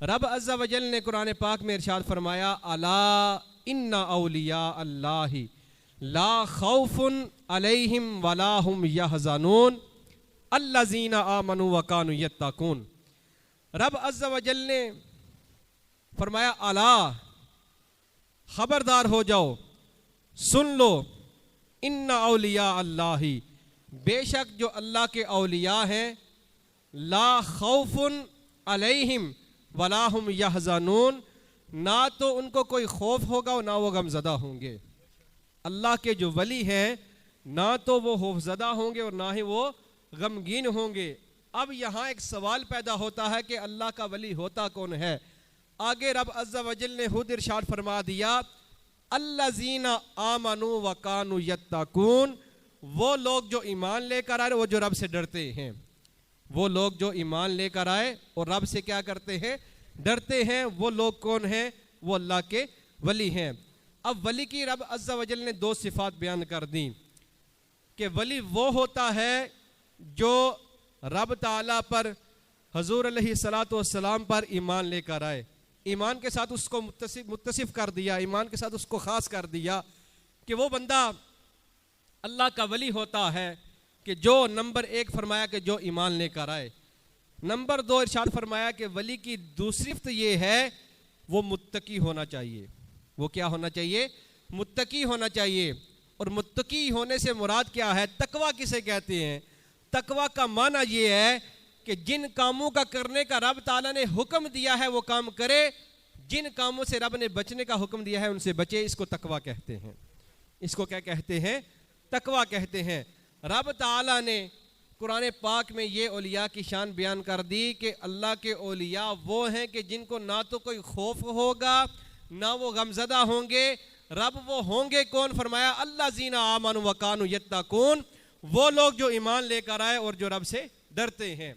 رب عز و جل نے قرآن پاک میں ارشاد فرمایا الا ان اولیاء اللہ لا خوف علیہم ولا هم یحزنون الذین آمنوا وکانوا یتقون۔ رب عز و جل نے فرمایا الا خبردار ہو جاؤ، سن لو، ان اولیاء اللہ بے شک جو اللہ کے اولیاء ہیں، لا خوف علیہم ولا هم یحزنون، نہ تو ان کو کوئی خوف ہوگا اور نہ وہ غم زدہ ہوں گے۔ اللہ کے جو ولی ہیں نہ تو وہ خوف زدہ ہوں گے اور نہ ہی وہ غمگین ہوں گے۔ اب یہاں ایک سوال پیدا ہوتا ہے کہ اللہ کا ولی ہوتا کون ہے؟ آگے رب عز و جل نے خود ارشاد فرما دیا الذین آمنوا وکانوا یتقون، وہ لوگ جو ایمان لے کر آئے وہ جو رب سے ڈرتے ہیں، وہ لوگ جو ایمان لے کر آئے اور رب سے کیا کرتے ہیں؟ ڈرتے ہیں۔ وہ لوگ کون ہیں؟ وہ اللہ کے ولی ہیں۔ اب ولی کی رب عز و جل نے دو صفات بیان کر دیں کہ ولی وہ ہوتا ہے جو رب تعالیٰ پر، حضور علیہ الصلاۃ والسلام پر ایمان لے کر آئے، ایمان کے ساتھ اس کو متصف کر دیا، ایمان کے ساتھ اس کو خاص کر دیا کہ وہ بندہ اللہ کا ولی ہوتا ہے کہ جو نمبر ایک فرمایا کہ جو ایمان لے کر آئے، نمبر دو ارشاد فرمایا کہ ولی کی دوسری صفت یہ ہے وہ متقی ہونا چاہیے۔ وہ کیا ہونا چاہیے؟ متقی ہونا چاہیے۔ اور متقی ہونے سے مراد کیا ہے؟ تقویٰ کسے کہتے ہیں؟ تقویٰ کا معنی یہ ہے کہ جن کاموں کا کرنے کا رب تعالیٰ نے حکم دیا ہے وہ کام کرے، جن کاموں سے رب نے بچنے کا حکم دیا ہے ان سے بچے، اس کو تقویٰ کہتے ہیں۔ اس کو کیا کہتے ہیں؟ تقویٰ کہتے ہیں۔ رب تعالیٰ نے قرآن پاک میں یہ اولیاء کی شان بیان کر دی کہ اللہ کے اولیاء وہ ہیں کہ جن کو نہ تو کوئی خوف ہوگا نہ وہ غمزدہ ہوں گے۔ رب وہ ہوں گے کون؟ فرمایا الذین آمنوا وکانوا یتقون، وہ لوگ جو ایمان لے کر آئے اور جو رب سے ڈرتے ہیں۔